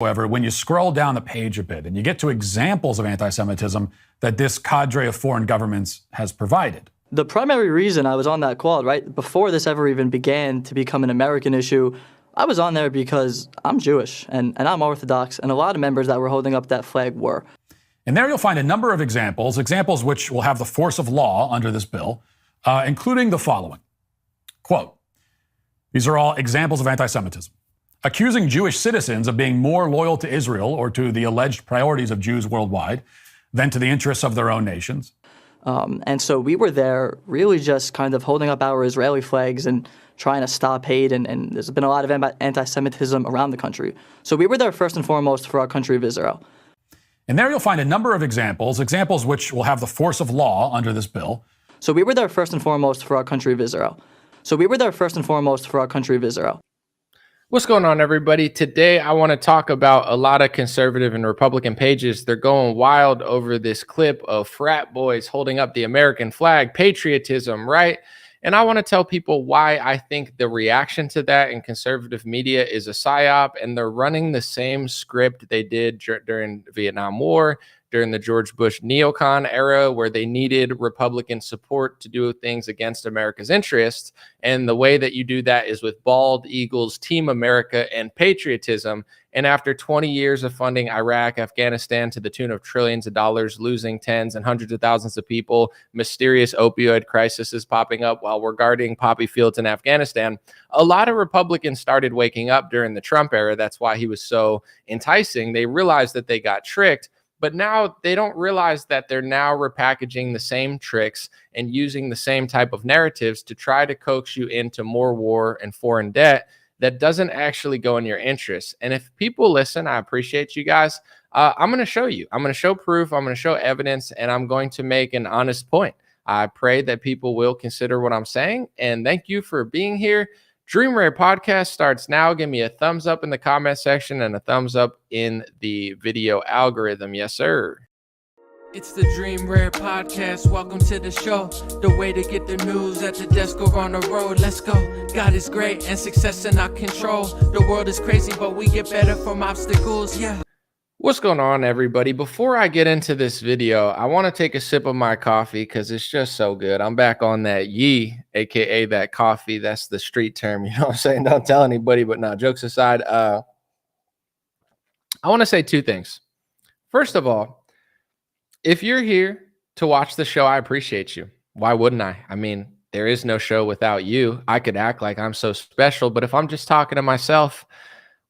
However, when you scroll down the page a bit and you get to examples of anti-Semitism that this cadre of foreign governments has provided. The primary reason I was on that quad, right, before this ever even began to become an American issue, I was on there because I'm Jewish and I'm Orthodox, and a lot of members that were holding up that flag were. And there you'll find a number of examples which will have the force of law under this bill, including the following. Quote, these are all examples of anti-Semitism. Accusing Jewish citizens of being more loyal to Israel or to the alleged priorities of Jews worldwide than to the interests of their own nations. And so we were there really just kind of holding up our Israeli flags and trying to stop hate. And there's been a lot of anti-Semitism around the country. So we were there first and foremost for our country of Israel. And there you'll find a number of examples which will have the force of law under this bill. So we were there first and foremost for our country of Israel. So we were there first and foremost for our country of Israel. What's going on, everybody? Today, I want to talk about a lot of conservative and Republican pages. They're going wild over this clip of frat boys holding up the American flag, patriotism, right? And I want to tell people why I think the reaction to that in conservative media is a Psy-Op, and they're running the same script they did during the Vietnam War, during the George Bush neocon era, where they needed Republican support to do things against America's interests. And the way that you do that is with bald eagles, Team America, and patriotism. And after 20 years of funding Iraq, Afghanistan to the tune of trillions of dollars, losing tens and hundreds of thousands of people, mysterious opioid crisis is popping up while we're guarding poppy fields in Afghanistan, a lot of Republicans started waking up during the Trump era. That's why he was so enticing. They realized that they got tricked. But now they don't realize that they're now repackaging the same tricks and using the same type of narratives to try to coax you into more war and foreign debt that doesn't actually go in your interests. And if people listen, I appreciate you guys. I'm going to show you. I'm going to show proof. I'm going to show evidence, and I'm going to make an honest point. I pray that people will consider what I'm saying. And thank you for being here. Dream Rare Podcast starts now. Give me a thumbs up in the comment section and a thumbs up in the video algorithm. Yes, sir. It's the Dream Rare Podcast. Welcome to the show. The way to get the news at the desk or on the road. Let's go. God is great and success in our control. The world is crazy, but we get better from obstacles. Yeah. What's going on, everybody? Before I get into this video, I want to take a sip of my coffee because it's just so good. I'm back on that yee, aka that coffee. That's the street term. You know what I'm saying? Don't tell anybody, but no, jokes aside, I want to say two things. First of all, if you're here to watch the show, I appreciate you. Why wouldn't I? I mean, there is no show without you. I could act like I'm so special, but if I'm just talking to myself,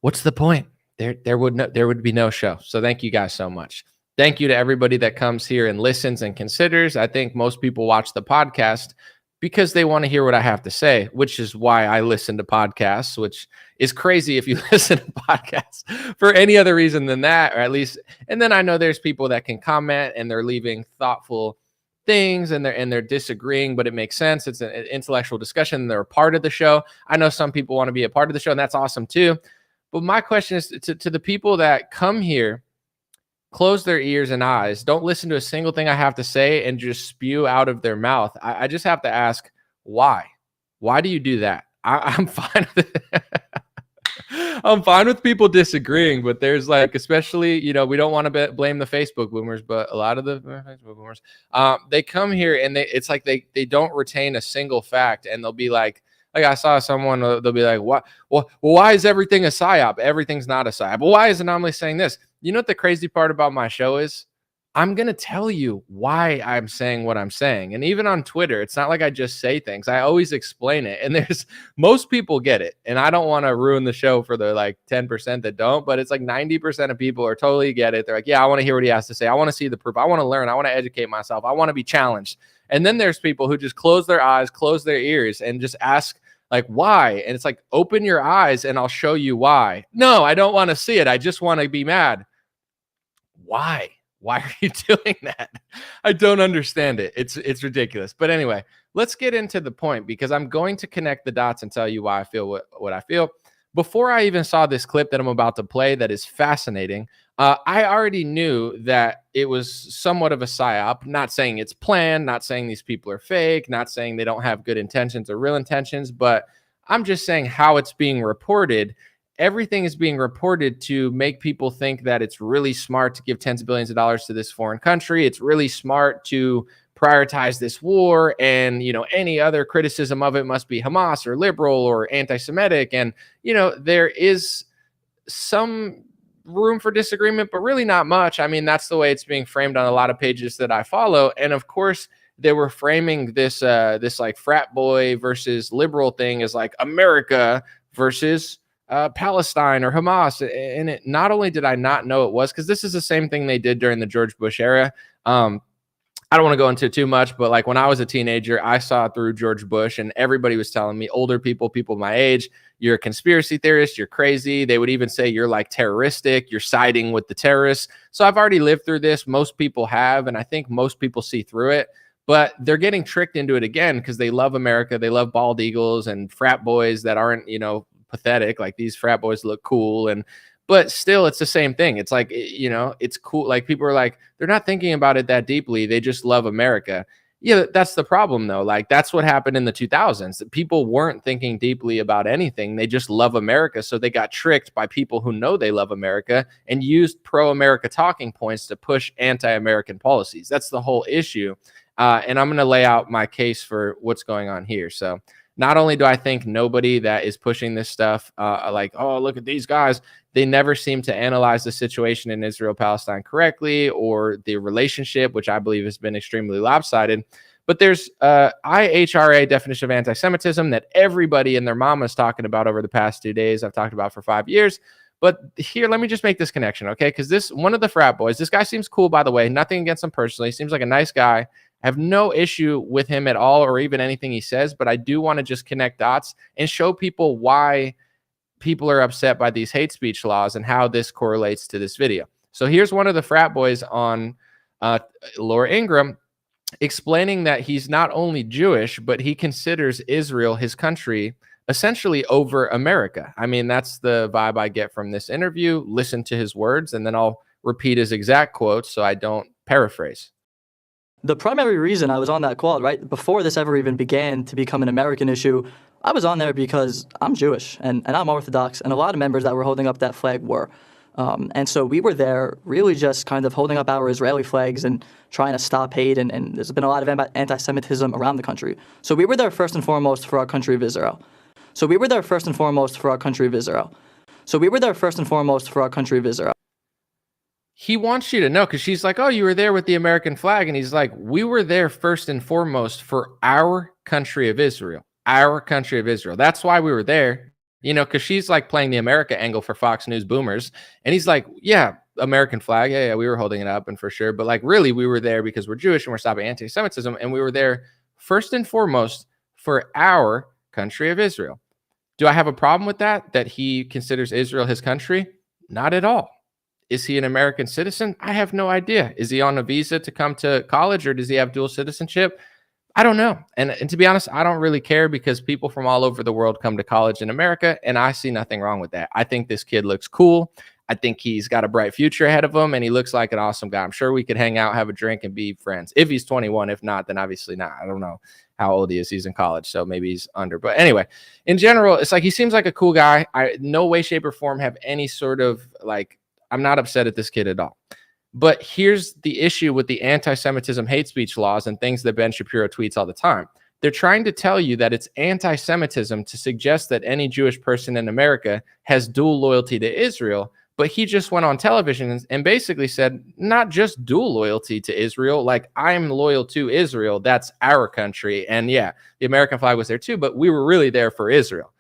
what's the point? There would be no show. So thank you guys so much. Thank you to everybody that comes here and listens and considers. I think most people watch the podcast because they want to hear what I have to say, which is why I listen to podcasts, which is crazy if you listen to podcasts for any other reason than that, or at least. And then I know there's people that can comment and they're leaving thoughtful things and they're disagreeing, but it makes sense. It's an intellectual discussion. They're a part of the show. I know some people want to be a part of the show, and that's awesome too. But my question is to the people that come here, close their ears and eyes, don't listen to a single thing I have to say and just spew out of their mouth. I just have to ask, why? Why do you do that? I'm fine with it. I'm fine with people disagreeing, but there's like, especially, you know, we don't want to blame the Facebook boomers, but a lot of the Facebook boomers, they come here and it's like they don't retain a single fact, and they'll be like I saw someone, they'll be like, what? Well, why is everything a Psy-Op? Everything's not a Psy-Op. Well, why is Anomaly saying this? You know what the crazy part about my show is? I'm going to tell you why I'm saying what I'm saying. And even on Twitter, it's not like I just say things. I always explain it. And most people get it. And I don't want to ruin the show for the like 10% that don't, but it's like 90% of people are totally get it. They're like, yeah, I want to hear what he has to say. I want to see the proof. I want to learn. I want to educate myself. I want to be challenged. And then there's people who just close their eyes, close their ears, and just ask, like, why? And it's like, open your eyes and I'll show you why. No, I don't want to see it. I just want to be mad. Why? Why are you doing that? I don't understand it. It's ridiculous. But anyway, let's get into the point, because I'm going to connect the dots and tell you why I feel what I feel. Before I even saw this clip that I'm about to play that is fascinating, I already knew that it was somewhat of a Psy-Op. Not saying it's planned, not saying these people are fake, not saying they don't have good intentions or real intentions, but I'm just saying how it's being reported. everything is being reported to make people think that it's really smart to give tens of billions of dollars to this foreign country. It's really smart to prioritize this war, and any other criticism of it must be Hamas or liberal or anti-Semitic. And there is some room for disagreement, but really not much. I mean, that's the way it's being framed on a lot of pages that I follow. And of course, they were framing this this like frat boy versus liberal thing as like America versus Palestine or Hamas. And not only did I not know it was, because this is the same thing they did during the George Bush era. I don't want to go into too much, but like when I was a teenager, I saw through George Bush, and everybody was telling me, older people my age, you're a conspiracy theorist, you're crazy. They would even say you're like terroristic, you're siding with the terrorists. So I've already lived through this. Most people have, and I think most people see through it, but they're getting tricked into it again because they love America. They love bald eagles and frat boys that aren't, pathetic. Like these frat boys look cool, but still it's the same thing. It's like, it's cool. Like people are like, they're not thinking about it that deeply. They just love America. Yeah, that's the problem though. Like that's what happened in the 2000s. People weren't thinking deeply about anything. They just love America. So they got tricked by people who know they love America and used pro-America talking points to push anti-American policies. That's the whole issue. And I'm going to lay out my case for what's going on here. So not only do I think nobody that is pushing this stuff, like, oh, look at these guys, they never seem to analyze the situation in Israel-Palestine correctly, or the relationship, which I believe has been extremely lopsided. But there's IHRA definition of anti-Semitism that everybody and their mama is talking about over the past 2 days. I've talked about for 5 years. But here, let me just make this connection, okay? Because one of the frat boys, this guy seems cool, by the way. Nothing against him personally. Seems like a nice guy. I have no issue with him at all, or even anything he says, but I do want to just connect dots and show people why people are upset by these hate speech laws and how this correlates to this video. So here's one of the frat boys on Laura Ingraham explaining that he's not only Jewish, but he considers Israel his country essentially over America. I mean, that's the vibe I get from this interview. Listen to his words, and then I'll repeat his exact quotes so I don't paraphrase. The primary reason I was on that call, right, before this ever even began to become an American issue, I was on there because I'm Jewish and I'm Orthodox, and a lot of members that were holding up that flag were. And so we were there really just kind of holding up our Israeli flags and trying to stop hate, and there's been a lot of anti-Semitism around the country. So we were there first and foremost for our country of Israel. So we were there first and foremost for our country of Israel. So we were there first and foremost for our country of Israel. He wants you to know, because she's like, oh, you were there with the American flag. And he's like, we were there first and foremost for our country of Israel, our country of Israel. That's why we were there, because she's like playing the America angle for Fox News boomers. And he's like, yeah, American flag. Yeah, we were holding it up, and for sure. But like, really, we were there because we're Jewish and we're stopping anti-Semitism. And we were there first and foremost for our country of Israel. Do I have a problem with that he considers Israel his country? Not at all. Is he an American citizen? I have no idea. Is he on a visa to come to college, or does he have dual citizenship? I don't know. And to be honest, I don't really care, because people from all over the world come to college in America, and I see nothing wrong with that. I think this kid looks cool. I think he's got a bright future ahead of him, and he looks like an awesome guy. I'm sure we could hang out, have a drink, and be friends. If he's 21, if not, then obviously not. I don't know how old he is. He's in college, so maybe he's under. But anyway, in general, it's like he seems like a cool guy. I no way, shape, or form have any sort of like, I'm not upset at this kid at all. But here's the issue with the anti-Semitism hate speech laws and things that Ben Shapiro tweets all the time. They're trying to tell you that it's anti-Semitism to suggest that any Jewish person in America has dual loyalty to Israel. But he just went on television and basically said, not just dual loyalty to Israel, like I'm loyal to Israel. That's our country. And yeah, the American flag was there too, but we were really there for Israel.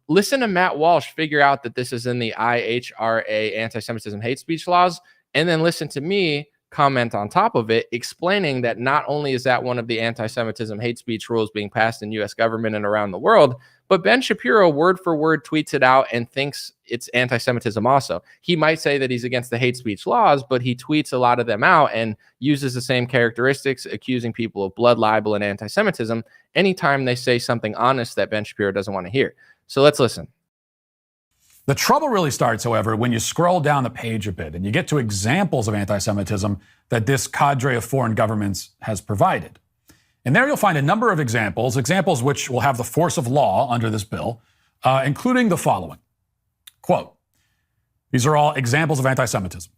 Listen to Matt Walsh figure out that this is in the IHRA anti-Semitism hate speech laws, and then listen to me comment on top of it, explaining that not only is that one of the anti-Semitism hate speech rules being passed in U.S. government and around the world, but Ben Shapiro word for word tweets it out and thinks it's anti-Semitism also. He might say that he's against the hate speech laws, but he tweets a lot of them out and uses the same characteristics, accusing people of blood libel and anti-Semitism anytime they say something honest that Ben Shapiro doesn't want to hear. So let's listen. The trouble really starts, however, when you scroll down the page a bit and you get to examples of anti-Semitism that this cadre of foreign governments has provided. And there you'll find a number of examples which will have the force of law under this bill, including the following. Quote, these are all examples of anti-Semitism.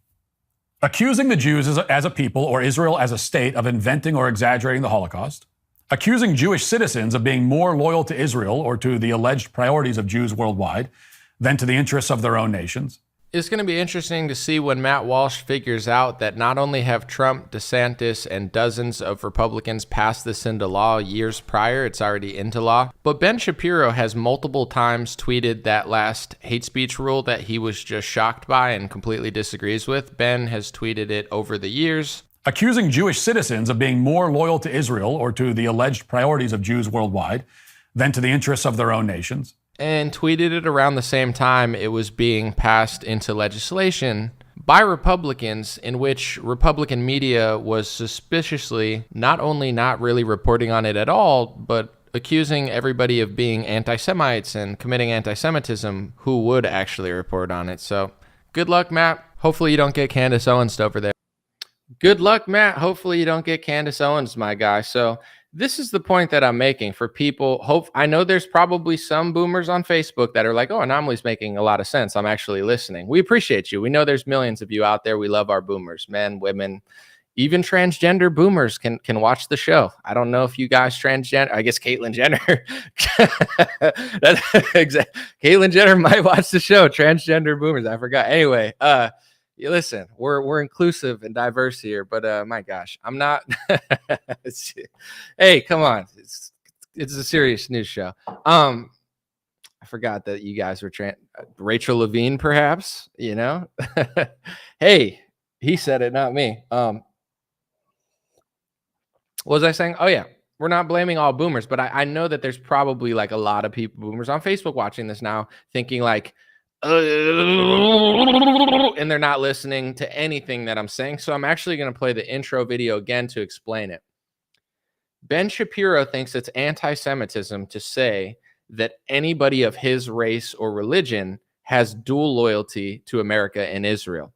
Accusing the Jews as a people or Israel as a state of inventing or exaggerating the Holocaust. Accusing Jewish citizens of being more loyal to Israel or to the alleged priorities of Jews worldwide than to the interests of their own nations. It's going to be interesting to see when Matt Walsh figures out that not only have Trump, DeSantis, and dozens of Republicans passed this into law years prior, it's already into law, but Ben Shapiro has multiple times tweeted that last hate speech rule that he was just shocked by and completely disagrees with. Ben has tweeted it over the years. Accusing Jewish citizens of being more loyal to Israel or to the alleged priorities of Jews worldwide than to the interests of their own nations. And tweeted it around the same time it was being passed into legislation by Republicans, in which Republican media was suspiciously not only not really reporting on it at all, but accusing everybody of being anti-Semites and committing anti-Semitism who would actually report on it. So good luck, Matt. Hopefully you don't get Candace Owens over there. Good luck, Matt. Hopefully you don't get Candace Owens, my guy. So this is the point that I'm making for people. I know there's probably some boomers on Facebook that are like, oh, Anomaly's making a lot of sense. I'm actually listening. We appreciate you. We know there's millions of you out there. We love our boomers, men, women, even transgender boomers can watch the show. I don't know if you guys transgender, I guess Caitlyn Jenner. Caitlyn Jenner might watch the show. Transgender boomers. I forgot. Anyway, listen, we're inclusive and diverse here, but my gosh, I'm not. Hey, come on, it's a serious news show. I forgot that you guys were Rachel Levine, perhaps. You know, hey, he said it, not me. What was I saying? Oh yeah, we're not blaming all boomers, but I know that there's probably like a lot of people, boomers on Facebook, watching this now, thinking like, and they're not listening to anything that I'm saying. So I'm actually going to play the intro video again to explain it. Ben Shapiro thinks it's anti-Semitism to say that anybody of his race or religion has dual loyalty to America and Israel.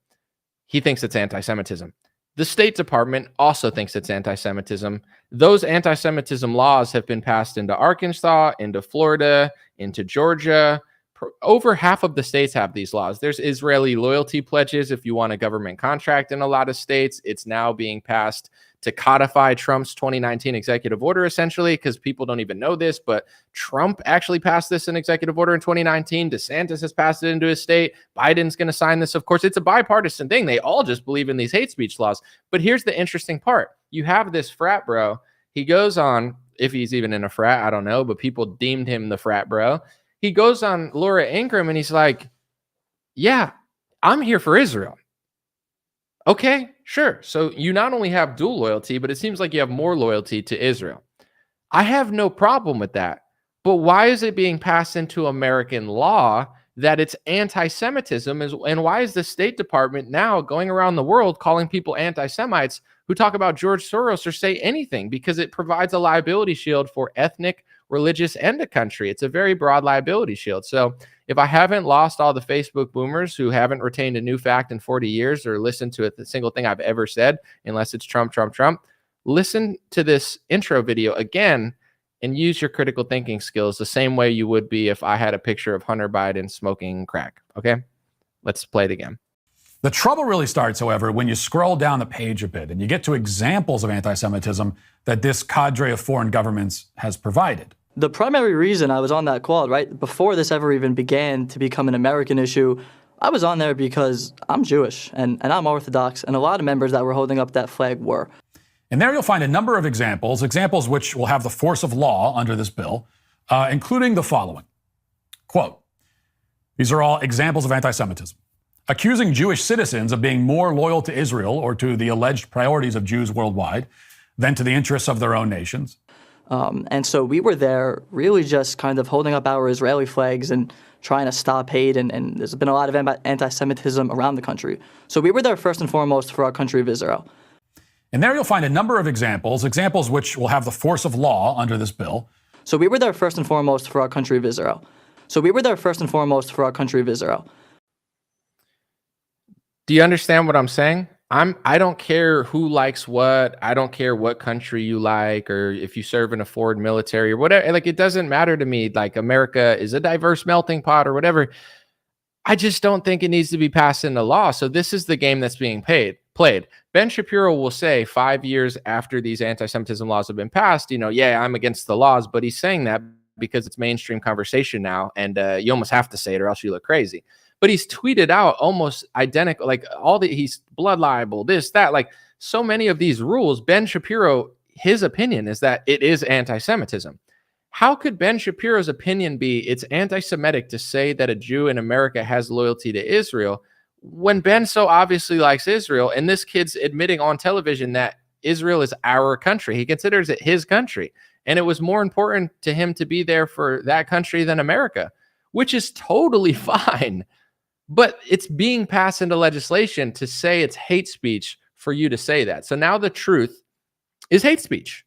He thinks it's anti-Semitism. The State Department also thinks it's anti-Semitism. Those anti-Semitism laws have been passed into Arkansas, into Florida, into Georgia. Over half of the states have these laws. There's Israeli loyalty pledges if you want a government contract in a lot of states. It's now being passed to codify Trump's 2019 executive order, essentially, because people don't even know this, but Trump actually passed this in executive order in 2019. DeSantis has passed it into his state. Biden's going to sign this. Of course, it's a bipartisan thing. They all just believe in these hate speech laws. But here's the interesting part. You have this frat bro. He goes on, if he's even in a frat, I don't know, but people deemed him the frat bro. He goes on Laura Ingraham and he's like, yeah, I'm here for Israel. Okay, sure. So you not only have dual loyalty, but it seems like you have more loyalty to Israel. I have no problem with that. But why is it being passed into American law that it's anti-Semitism? And why is the State Department now going around the world calling people anti-Semites who talk about George Soros or say anything? Because it provides a liability shield for ethnic, religious, and a country. It's a very broad liability shield. So if I haven't lost all the Facebook boomers who haven't retained a new fact in 40 years or listened to a single thing I've ever said, unless it's Trump, Trump, Trump, listen to this intro video again and use your critical thinking skills the same way you would be if I had a picture of Hunter Biden smoking crack. Okay, let's play it again. The trouble really starts, however, when you scroll down the page a bit and you get to examples of anti-Semitism that this cadre of foreign governments has provided. The primary reason I was on that quad, right, before this ever even began to become an American issue, I was on there because I'm Jewish and I'm Orthodox, and a lot of members that were holding up that flag were. And there you'll find a number of examples which will have the force of law under this bill, including the following. Quote, these are all examples of anti-Semitism. Accusing Jewish citizens of being more loyal to Israel or to the alleged priorities of Jews worldwide than to the interests of their own nations. And so we were there really just kind of holding up our Israeli flags and trying to stop hate, and there's been a lot of anti-Semitism around the country. So we were there first and foremost for our country of Israel. And there you'll find a number of examples which will have the force of law under this bill. So we were there first and foremost for our country of Israel. So we were there first and foremost for our country of Israel. Do you understand what I'm saying? I don't care who likes what. I don't care what country you like or if you serve in a foreign military or whatever. Like, it doesn't matter to me. Like, America is a diverse melting pot or whatever. I just don't think it needs to be passed into law. So this is the game that's being played. Ben Shapiro will say 5 years after these anti-Semitism laws have been passed, yeah, I'm against the laws, but he's saying that because it's mainstream conversation now, and you almost have to say it or else you look crazy. But he's tweeted out almost identical, like he's blood libel, this, that, like so many of these rules. Ben Shapiro, his opinion is that it is anti-Semitism. How could Ben Shapiro's opinion be it's anti-Semitic to say that a Jew in America has loyalty to Israel when Ben so obviously likes Israel, and this kid's admitting on television that Israel is our country? He considers it his country, and it was more important to him to be there for that country than America, which is totally fine. But it's being passed into legislation to say it's hate speech for you to say that. So now the truth is hate speech.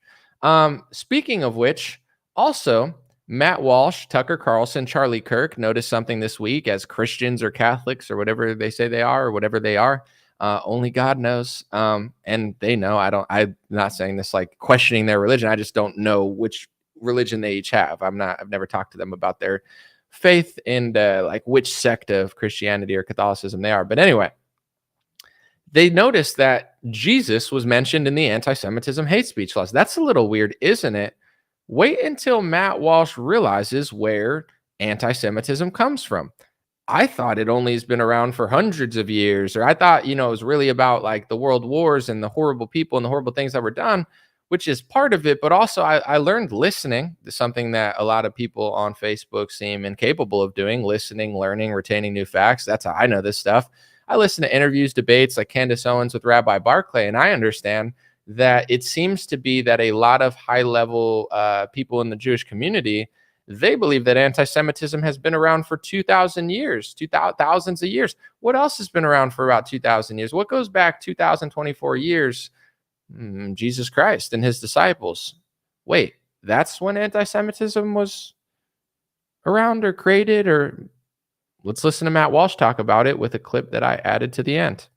Speaking of which, also, Matt Walsh, Tucker Carlson, Charlie Kirk noticed something this week as Christians or Catholics or whatever they say they are or whatever they are. Only God knows. And they know. I'm not saying this like questioning their religion. I just don't know which religion they each have. I've never talked to them about their faith and like which sect of Christianity or Catholicism they are. But anyway, they noticed that Jesus was mentioned in the anti-Semitism hate speech laws. That's a little weird, isn't it? Wait until Matt Walsh realizes where anti-Semitism comes from. I thought it only has been around for hundreds of years, or I thought, it was really about like the world wars and the horrible people and the horrible things that were done, which is part of it. But also I learned listening, something that a lot of people on Facebook seem incapable of doing: listening, learning, retaining new facts. That's how I know this stuff. I listen to interviews, debates like Candace Owens with Rabbi Barclay, and I understand that it seems to be that a lot of high-level people in the Jewish community, they believe that anti-Semitism has been around for 2,000 years, thousands of years. What else has been around for about 2,000 years? What goes back 2,024 years? Jesus Christ and his disciples. Wait, that's when anti-Semitism was around or created? Or let's listen to Matt Walsh talk about it with a clip that I added to the end.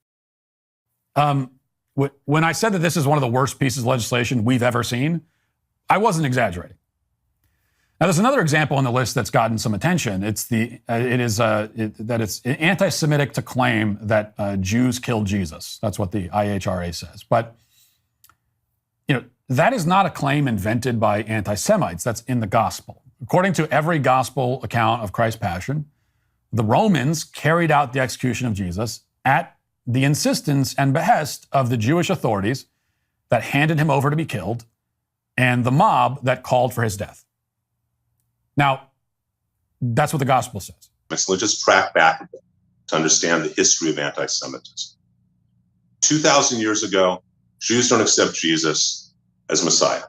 When I said that this is one of the worst pieces of legislation we've ever seen, I wasn't exaggerating. Now, there's another example on the list that's gotten some attention. It's that it's anti-Semitic to claim that Jews killed Jesus. That's what the IHRA says. But that is not a claim invented by anti-Semites. That's in the gospel. According to every gospel account of Christ's passion, the Romans carried out the execution of Jesus at the insistence and behest of the Jewish authorities that handed him over to be killed and the mob that called for his death. Now, that's what the gospel says. So let's just track back a bit to understand the history of anti-Semitism. 2,000 years ago, Jews don't accept Jesus as Messiah.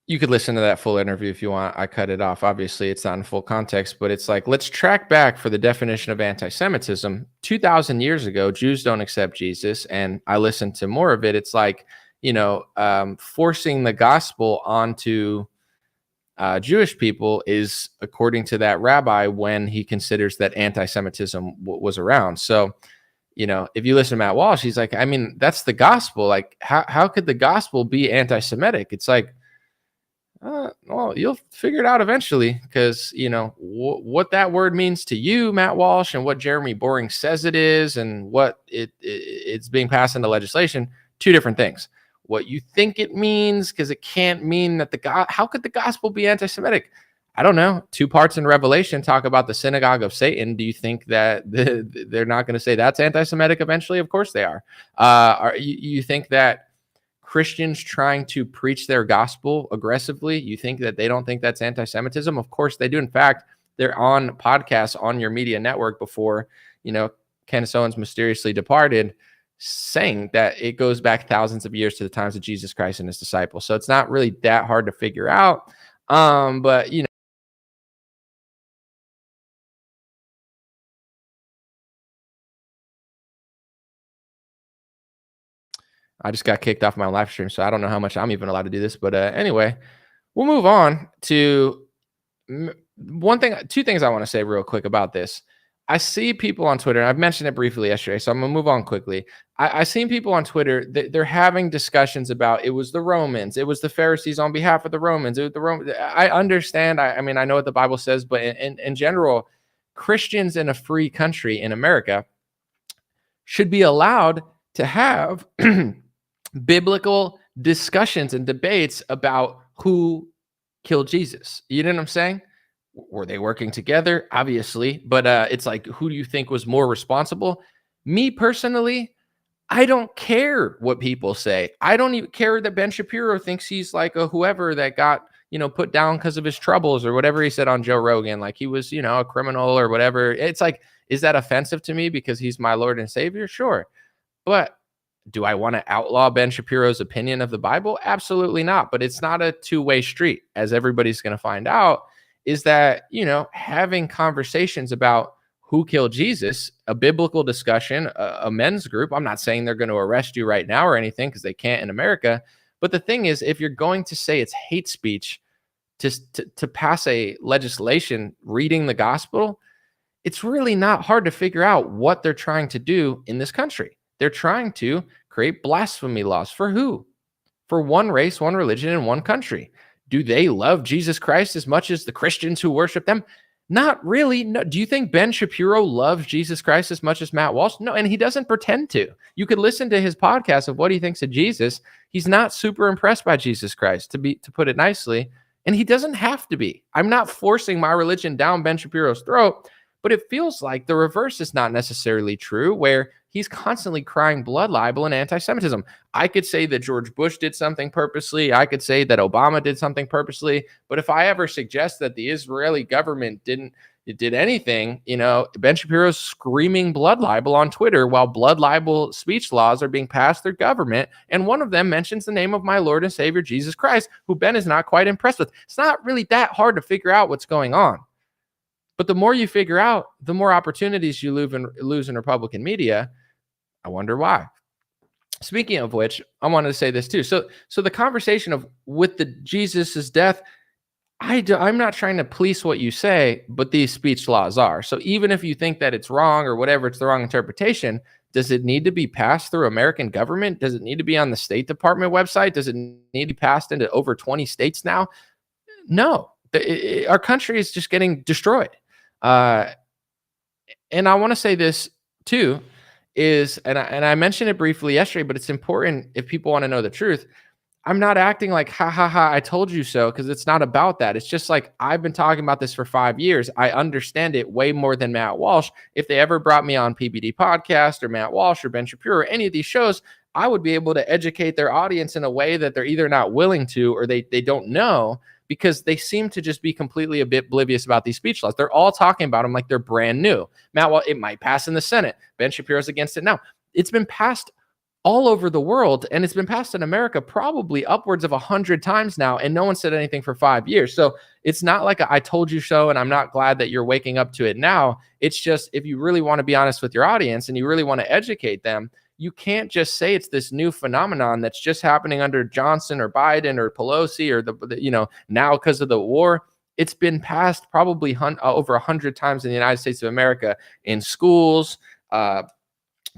You could listen to that full interview if you want. I cut it off. Obviously, it's not in full context, but it's like, let's track back for the definition of anti-Semitism. 2,000 years ago, Jews don't accept Jesus. And I listened to more of it. It's like, forcing the gospel onto Jewish people is according to that rabbi when he considers that anti-Semitism was around. So, if you listen to Matt Walsh, he's like, that's the gospel. Like, how could the gospel be anti-Semitic? It's like, well, you'll figure it out eventually, because what that word means to you, Matt Walsh, and what Jeremy Boring says it is, and what it's being passed into legislation, two different things. What you think it means, because it can't mean that how could the gospel be anti-Semitic? I don't know. 2 parts in Revelation talk about the synagogue of Satan. Do you think that they're not going to say that's anti-Semitic eventually? Of course they are. You think that Christians trying to preach their gospel aggressively, you think that they don't think that's anti-Semitism? Of course they do. In fact, they're on podcasts on your media network before, Candace Owens mysteriously departed, saying that it goes back thousands of years to the times of Jesus Christ and his disciples. So it's not really that hard to figure out. But I just got kicked off my live stream, so I don't know how much I'm even allowed to do this. But anyway, we'll move on to two things I want to say real quick about this. I see people on Twitter, and I've mentioned it briefly yesterday, so I'm going to move on quickly. I seen people on Twitter, they're having discussions about it was the Romans, it was the Pharisees on behalf of the Romans. It was the Romans. I understand. I know what the Bible says, but in general, Christians in a free country in America should be allowed to have biblical discussions and debates about who killed Jesus. You know what I'm saying? Were they working together? Obviously, but it's like, who do you think was more responsible? Me personally, I don't care what people say. I don't even care that Ben Shapiro thinks he's like a whoever that got, put down because of his troubles or whatever he said on Joe Rogan, like he was, a criminal or whatever. It's like, is that offensive to me because he's my Lord and Savior? Sure. But do I want to outlaw Ben Shapiro's opinion of the Bible? Absolutely not. But it's not a two-way street, as everybody's going to find out, is that, having conversations about who killed Jesus, a biblical discussion, a men's group. I'm not saying they're going to arrest you right now or anything because they can't in America. But the thing is, if you're going to say it's hate speech to pass a legislation reading the gospel, it's really not hard to figure out what they're trying to do in this country. They're trying to create blasphemy laws for who? For one race, one religion, and one country. Do they love Jesus Christ as much as the Christians who worship them? Not really. No. Do you think Ben Shapiro loves Jesus Christ as much as Matt Walsh? No, and he doesn't pretend to. You could listen to his podcast of what he thinks of Jesus. He's not super impressed by Jesus Christ, to put it nicely, and he doesn't have to be. I'm not forcing my religion down Ben Shapiro's throat, but it feels like the reverse is not necessarily true, where he's constantly crying blood libel and anti-Semitism. I could say that George Bush did something purposely. I could say that Obama did something purposely. But if I ever suggest that the Israeli government did anything, Ben Shapiro's screaming blood libel on Twitter while blood libel speech laws are being passed through government. And one of them mentions the name of my Lord and Savior, Jesus Christ, who Ben is not quite impressed with. It's not really that hard to figure out what's going on. But the more you figure out, the more opportunities you lose in Republican media. I wonder why. Speaking of which, I wanted to say this too. So the conversation of with the Jesus's death, I'm not trying to police what you say, but these speech laws are. So even if you think that it's wrong or whatever, it's the wrong interpretation, does it need to be passed through American government? Does it need to be on the State Department website? Does it need to be passed into over 20 states now? No. Our country is just getting destroyed. And I want to say this too, and I mentioned it briefly yesterday, but it's important if people want to know the truth. I'm not acting like, ha, ha, ha, I told you so, because it's not about that. It's just like, I've been talking about this for 5 years. I understand it way more than Matt Walsh. If they ever brought me on PBD Podcast or Matt Walsh or Ben Shapiro or any of these shows, I would be able to educate their audience in a way that they're either not willing to or they don't know, because they seem to just be completely a bit oblivious about these speech laws. They're all talking about them like they're brand new. Matt, well, it might pass in the Senate. Ben Shapiro's against it now. It's been passed all over the world, and it's been passed in America probably upwards of 100 times now, and no one said anything for 5 years. So it's not like I told you so, and I'm not glad that you're waking up to it now. It's just, if you really want to be honest with your audience and you really want to educate them, you can't just say it's this new phenomenon that's just happening under Johnson or Biden or Pelosi or now because of the war. It's been passed probably over 100 times in the United States of America, in schools,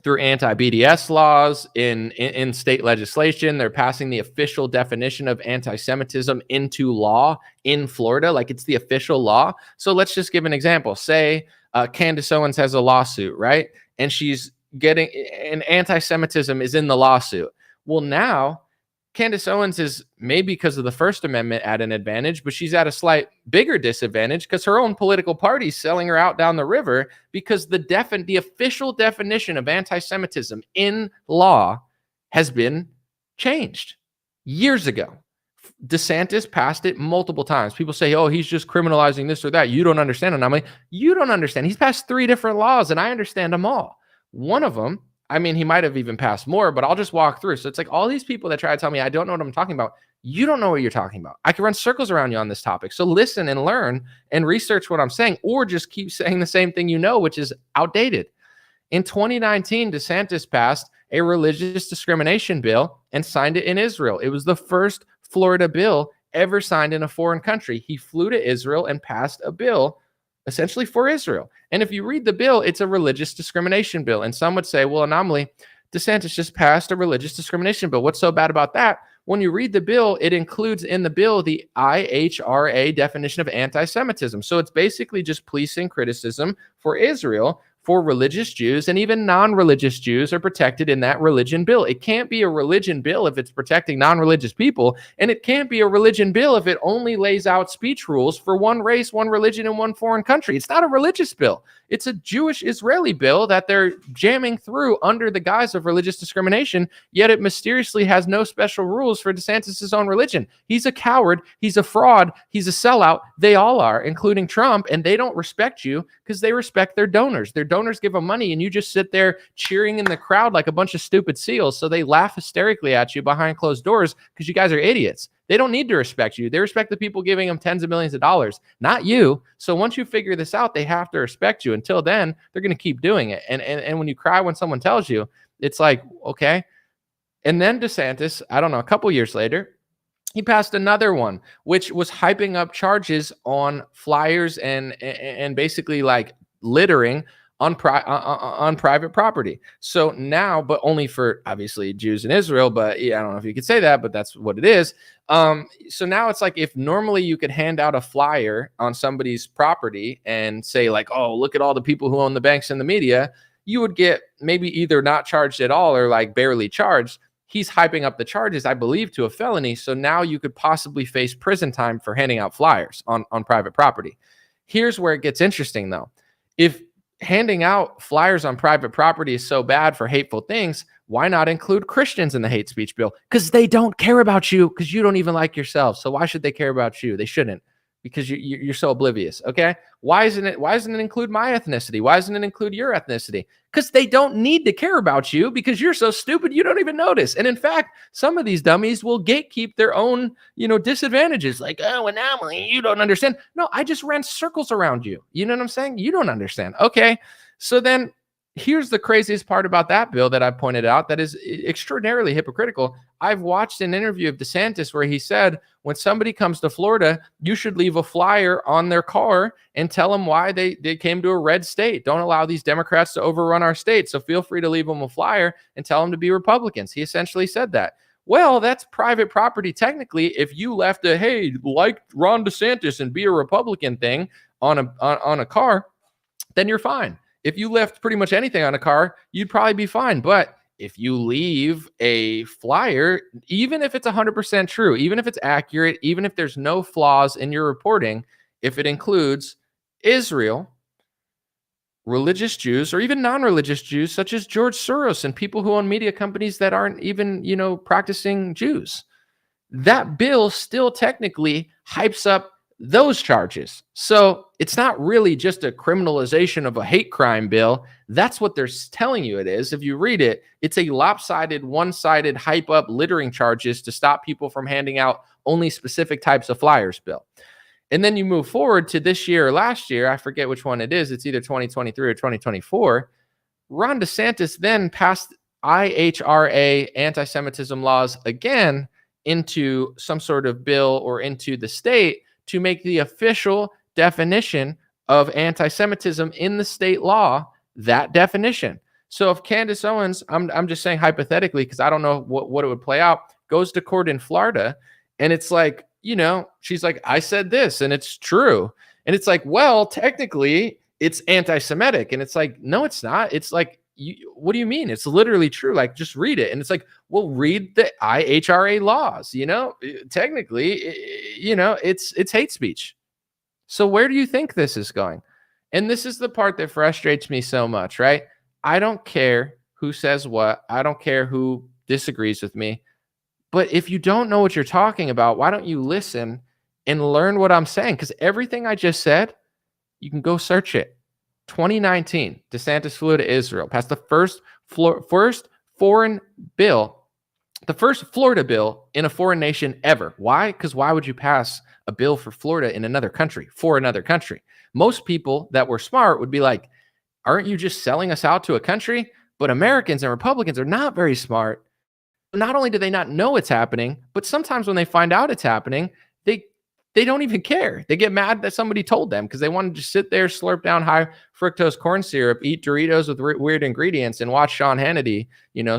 through anti-BDS laws, in state legislation. They're passing the official definition of anti-Semitism into law in Florida, like it's the official law. So let's just give an example. Say Candace Owens has a lawsuit, right? And she's getting an anti-Semitism is in the lawsuit. Well, now Candace Owens is, maybe because of the First Amendment, at an advantage, but she's at a slight bigger disadvantage because her own political party is selling her out down the river, because the official definition of anti-Semitism in law has been changed years ago. DeSantis passed it multiple times. People say, oh, he's just criminalizing this or that. You don't understand. And I'm like, you don't understand. He's passed 3 different laws, and I understand them all. One of them, I mean, he might have even passed more, but I'll just walk through. So it's like all these people that try to tell me I don't know what I'm talking about. You don't know what you're talking about. I can run circles around you on this topic. So listen and learn and research what I'm saying, or just keep saying the same thing which is outdated. In 2019, DeSantis passed a religious discrimination bill and signed it in Israel. It was the first Florida bill ever signed in a foreign country. He flew to Israel and passed a bill essentially for Israel. And if you read the bill, it's a religious discrimination bill. And some would say, well, anomaly, DeSantis just passed a religious discrimination bill. What's so bad about that? when you read the bill, it includes in the bill the IHRA definition of anti-Semitism. So it's basically just policing criticism for Israel for religious Jews, and even non-religious Jews are protected in that religion bill. It can't be a religion bill if it's protecting non-religious people, and it can't be a religion bill if it only lays out speech rules for one race, one religion, and one foreign country. It's not a religious bill. It's a Jewish-Israeli bill that they're jamming through under the guise of religious discrimination, yet it mysteriously has no special rules for DeSantis' own religion. He's a coward. He's a fraud. He's a sellout. They all are, including Trump, and they don't respect you because they respect their donors. Their donors give them money, and you just sit there cheering in the crowd like a bunch of stupid seals, so they laugh hysterically at you behind closed doors because you guys are idiots. They don't need to respect you. They respect the people giving them tens of millions of dollars, not you. So once you figure this out, they have to respect you. Until then, they're going to keep doing it. And when you cry when someone tells you, it's like, okay. And then DeSantis, I don't know, a couple years later, he passed another one, which was hyping up charges on flyers and basically like littering on private property. So now, but only for obviously Jews in Israel, but yeah, I don't know if you could say that, but that's what it is. So now it's like, if normally you could hand out a flyer on somebody's property and say like, oh, look at all the people who own the banks and the media, you would get maybe either not charged at all or like barely charged. He's hyping up the charges, I believe, to a felony. So now you could possibly face prison time for handing out flyers on private property. Here's where it gets interesting though. If handing out flyers on private property is so bad for hateful things, why not include Christians in the hate speech bill? Because they don't care about you, because you don't even like yourself. So why should they care about you? They shouldn't, because you're so oblivious. Okay. Why doesn't it include my ethnicity? Why doesn't it include your ethnicity? Because they don't need to care about you, because you're so stupid you don't even notice. And in fact, some of these dummies will gatekeep their own, disadvantages. Like, oh, anomaly, you don't understand. No, I just ran circles around you. You know what I'm saying? You don't understand. Okay. So then here's the craziest part about that bill that I pointed out that is extraordinarily hypocritical. I've watched an interview of DeSantis where he said, when somebody comes to Florida, you should leave a flyer on their car and tell them why they came to a red state. Don't allow these Democrats to overrun our state. So feel free to leave them a flyer and tell them to be Republicans. He essentially said that. Well, that's private property technically. If you left a, hey, like Ron DeSantis and be a Republican thing on a car, then you're fine. If you left pretty much anything on a car, you'd probably be fine. But if you leave a flyer, even if it's 100% true, even if it's accurate, even if there's no flaws in your reporting, if it includes Israel, religious Jews, or even non-religious Jews, such as George Soros and people who own media companies that aren't even, practicing Jews, that bill still technically hypes up those charges. So it's not really just a criminalization of a hate crime bill. That's what they're telling you it is. If you read it, it's a lopsided, one-sided hype up littering charges to stop people from handing out only specific types of flyers bill. And then you move forward to this year or last year, I forget which one it is. It's either 2023 or 2024. Ron DeSantis then passed IHRA anti-Semitism laws again into some sort of bill or into the state to make the official definition of anti-Semitism in the state law that definition. So if Candace Owens, I'm just saying hypothetically, because I don't know what it would play out, goes to court in Florida, and it's like, she's like, I said this and it's true. And it's like, well, technically it's anti-Semitic. And it's like, no, it's not. It's like, what do you mean? It's literally true. Like, just read it. And it's like, well, read the IHRA laws, technically, it's hate speech. So where do you think this is going? And this is the part that frustrates me so much, right? I don't care who says what. I don't care who disagrees with me. But if you don't know what you're talking about, why don't you listen and learn what I'm saying? Because everything I just said, you can go search it. 2019, DeSantis flew to Israel, passed the first foreign bill, the first Florida bill in a foreign nation ever. Why? Because why would you pass a bill for Florida in another country, for another country? Most people that were smart would be like, aren't you just selling us out to a country? But Americans and Republicans are not very smart. Not only do they not know it's happening, but sometimes when they find out it's happening, they don't even care. They get mad that somebody told them because they want to just sit there, slurp down high fructose corn syrup, eat Doritos with weird ingredients, and watch Sean Hannity,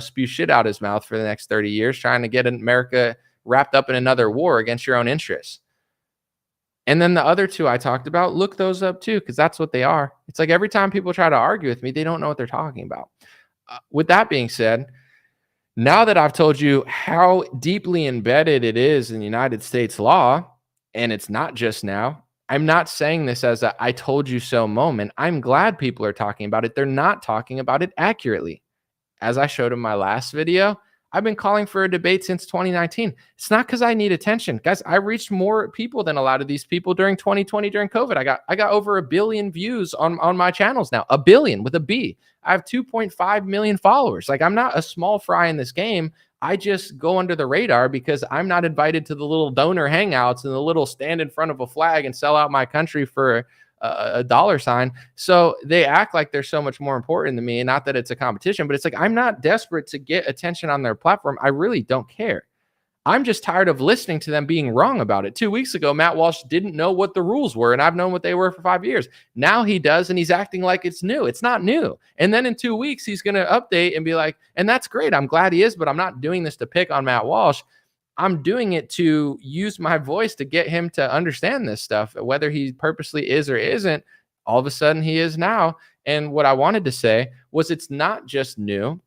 spew shit out his mouth for the next 30 years, trying to get America wrapped up in another war against your own interests. And then the other two I talked about, look those up too, because that's what they are. It's like every time people try to argue with me, they don't know what they're talking about. With that being said, now that I've told you how deeply embedded it is in the United States law, and it's not just now, I'm not saying this as a I told you so moment. I'm glad people are talking about it. They're not talking about it accurately. As I showed in my last video, I've been calling for a debate since 2019. It's not because I need attention. Guys, I reached more people than a lot of these people during 2020 during COVID. I got over 1 billion views on my channels now. 1 billion with a B. I have 2.5 million followers. Like, I'm not a small fry in this game. I just go under the radar because I'm not invited to the little donor hangouts and the little stand in front of a flag and sell out my country for a dollar sign. So they act like they're so much more important than me. And not that it's a competition, but it's like, I'm not desperate to get attention on their platform. I really don't care. I'm just tired of listening to them being wrong about it. 2 weeks ago, Matt Walsh didn't know what the rules were, and I've known what they were for 5 years. Now he does, and he's acting like it's new. It's not new. And then in 2 weeks, he's going to update and be like, and that's great. I'm glad he is, but I'm not doing this to pick on Matt Walsh. I'm doing it to use my voice to get him to understand this stuff, whether he purposely is or isn't. All of a sudden, he is now. And what I wanted to say was it's not just new.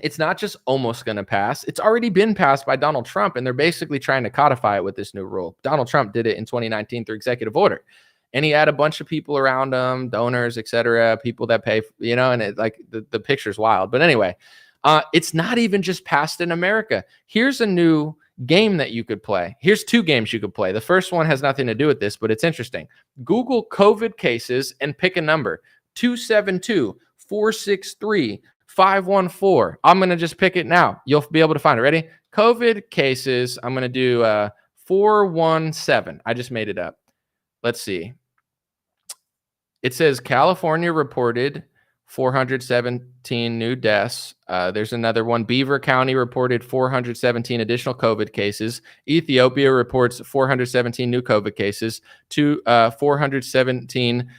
It's not just almost going to pass. It's already been passed by Donald Trump, and they're basically trying to codify it with this new rule. Donald Trump did it in 2019 through executive order. And he had a bunch of people around him, donors, etc., people that pay, and it, like the picture's wild. But anyway, it's not even just passed in America. Here's a new game that you could play. Here's 2 games you could play. The first one has nothing to do with this, but it's interesting. Google COVID cases and pick a number. 272-463-514. I'm going to just pick it now. You'll be able to find it. Ready? COVID cases. I'm going to do 417. I just made it up. Let's see. It says California reported 417 new deaths. There's another one. Beaver County reported 417 additional COVID cases. Ethiopia reports 417 new COVID cases. 417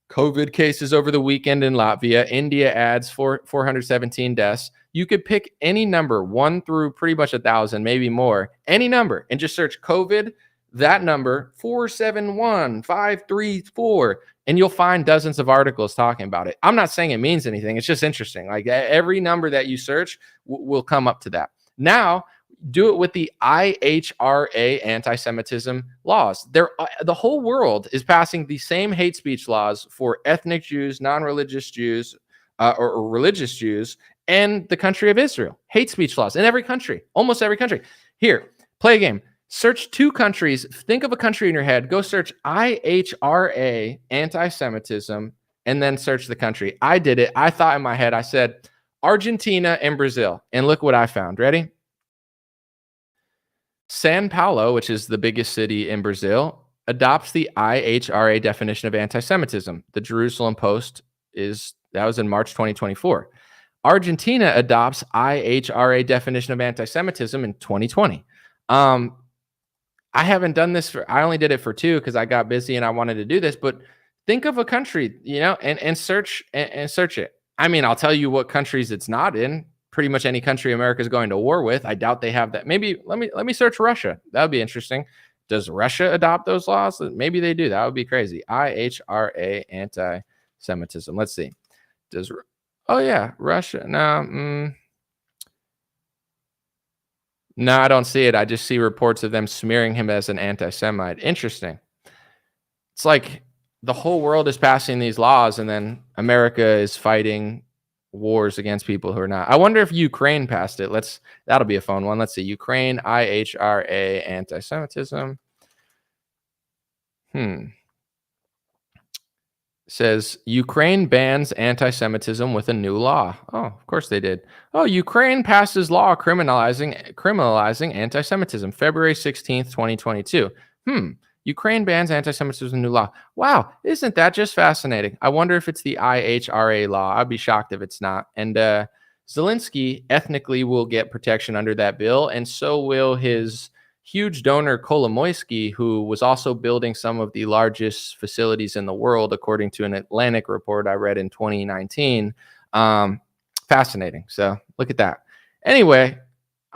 COVID cases over the weekend in Latvia. India adds 417 deaths. You could pick any number, 1 through pretty much 1,000, maybe more, any number, and just search COVID, that number, 471534, and you'll find dozens of articles talking about it. I'm not saying it means anything. It's just interesting. Like every number that you search will come up to that. Now, do it with the IHRA anti-Semitism laws. The whole world is passing the same hate speech laws for ethnic Jews, non-religious Jews, or religious Jews, and the country of Israel. Hate speech laws in every country, almost every country. Here, play a game. Search 2 countries. Think of a country in your head. Go search IHRA anti-Semitism, and then search the country. I did it. I thought in my head, I said Argentina and Brazil, and look what I found. Ready? São Paulo, which is the biggest city in Brazil, adopts the IHRA definition of anti-Semitism. The Jerusalem Post that was in March 2024. Argentina adopts IHRA definition of anti-Semitism in 2020. I haven't done this I only did it for 2 because I got busy and I wanted to do this, but think of a country, and search it. I mean, I'll tell you what countries it's not in. Pretty much any country America's going to war with. I doubt they have that. Maybe let me search Russia. That would be interesting. Does Russia adopt those laws? Maybe they do. That would be crazy. IHRA anti-Semitism. Let's see. Oh yeah, Russia. No, I don't see it. I just see reports of them smearing him as an anti-Semite. Interesting. It's like the whole world is passing these laws, and then America is fighting wars against people who are not. I wonder if Ukraine passed it. That'll be a fun one. Let's see. Ukraine, IHRA, anti-Semitism. Says Ukraine bans anti-Semitism with a new law. Oh, of course they did. Oh, Ukraine passes law criminalizing anti-Semitism, February 16th, 2022. Ukraine bans anti-Semitism with a new law. Wow, isn't that just fascinating? I wonder if it's the IHRA law. I'd be shocked if it's not. And Zelensky ethnically will get protection under that bill, and so will his huge donor Kolomoisky, who was also building some of the largest facilities in the world, according to an Atlantic report I read in 2019. Fascinating. So look at that. Anyway,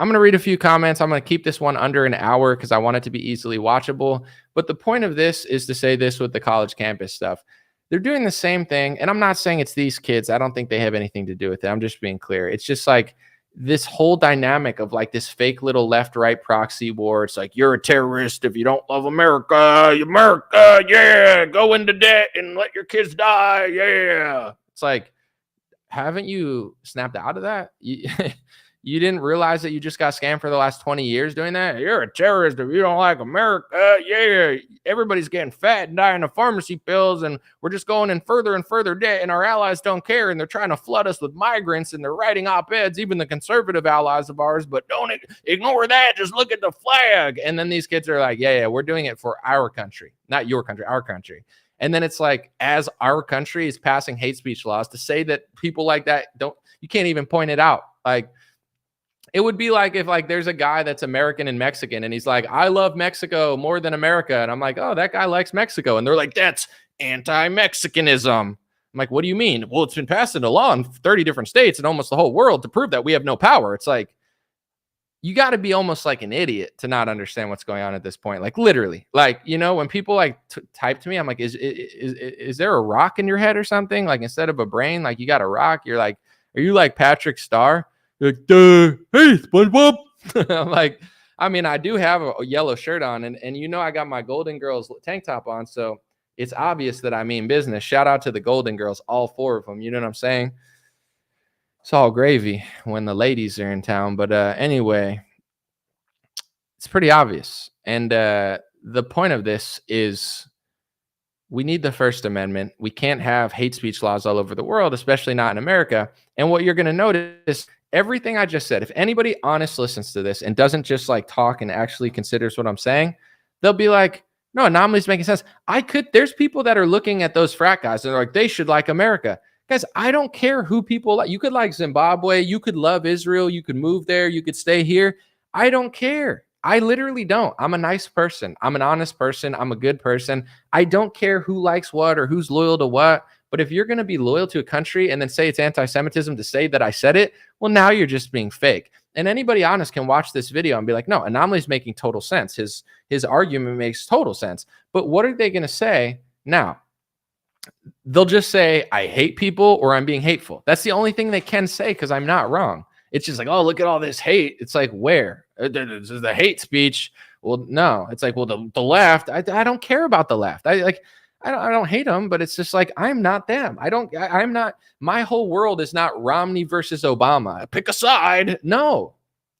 I'm going to read a few comments. I'm going to keep this one under an hour because I want it to be easily watchable. But the point of this is to say this with the college campus stuff. They're doing the same thing. And I'm not saying it's these kids. I don't think they have anything to do with it. I'm just being clear. It's just like this whole dynamic of like this fake little left-right proxy war. It's like, you're a terrorist if you don't love America. America, yeah, go into debt and let your kids die, yeah. It's like, haven't you snapped out of that? You didn't realize that you just got scammed for the last 20 years doing that? You're a terrorist if you don't like America. Yeah, everybody's getting fat and dying of pharmacy pills, and we're just going in further and further debt, and our allies don't care, and they're trying to flood us with migrants, and they're writing op-eds, even the conservative allies of ours, but don't ignore that. Just look at the flag. And then these kids are like, yeah, we're doing it for our country, not your country, our country. And then it's like, as our country is passing hate speech laws, to say that people like that you can't even point it out. Like, it would be like if like there's a guy that's American and Mexican and he's like, I love Mexico more than America. And I'm like, oh, that guy likes Mexico. And they're like, that's anti-Mexicanism. I'm like, what do you mean? Well, it's been passed into law in 30 different states and almost the whole world to prove that we have no power. It's like, you got to be almost like an idiot to not understand what's going on at this point. Like literally, like, you know, when people like type to me, I'm like, is there a rock in your head or something? Like instead of a brain, like you got a rock. You're like, are you like Patrick Starr? You're like, duh, hey, SpongeBob. I'm like, I mean, I do have a yellow shirt on and you know, I got my Golden Girls tank top on. So it's obvious that I mean business. Shout out to the Golden Girls, all 4 of them. You know what I'm saying? It's all gravy when the ladies are in town. But anyway, it's pretty obvious. And the point of this is we need the First Amendment. We can't have hate speech laws all over the world, especially not in America. And what you're going to notice, everything I just said, if anybody honest listens to this and doesn't just like talk and actually considers what I'm saying, they'll be like, no, anomalies making sense. There's people that are looking at those frat guys and they're like, they should like America. Guys, I don't care who people like. You could like Zimbabwe. You could love Israel. You could move there. You could stay here. I don't care. I literally don't. I'm a nice person. I'm an honest person. I'm a good person. I don't care who likes what or who's loyal to what. But if you're going to be loyal to a country and then say it's anti-Semitism to say that I said it, well, now you're just being fake. And anybody honest can watch this video and be like, no, Anomaly's making total sense. His argument makes total sense. But what are they going to say now? They'll just say, I hate people or I'm being hateful. That's the only thing they can say because I'm not wrong. It's just like, oh, look at all this hate. It's like, where? This is the hate speech. Well, no. It's like, well, the left, I don't care about the left. I don't hate them, but it's just like, I'm not them. I'm not, my whole world is not Romney versus Obama. Pick a side. No,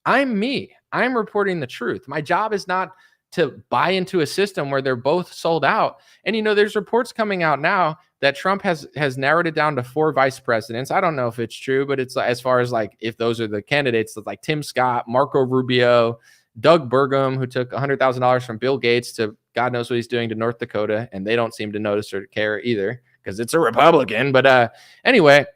I'm me. I'm reporting the truth. My job is not to buy into a system where they're both sold out. And, you know, there's reports coming out now that Trump has narrowed it down to 4 vice presidents. I don't know if it's true, but it's as far as like, if those are the candidates, like Tim Scott, Marco Rubio, Doug Burgum, who took $100,000 from Bill Gates to God knows what he's doing to North Dakota. And they don't seem to notice or care either because it's a Republican. But anyway,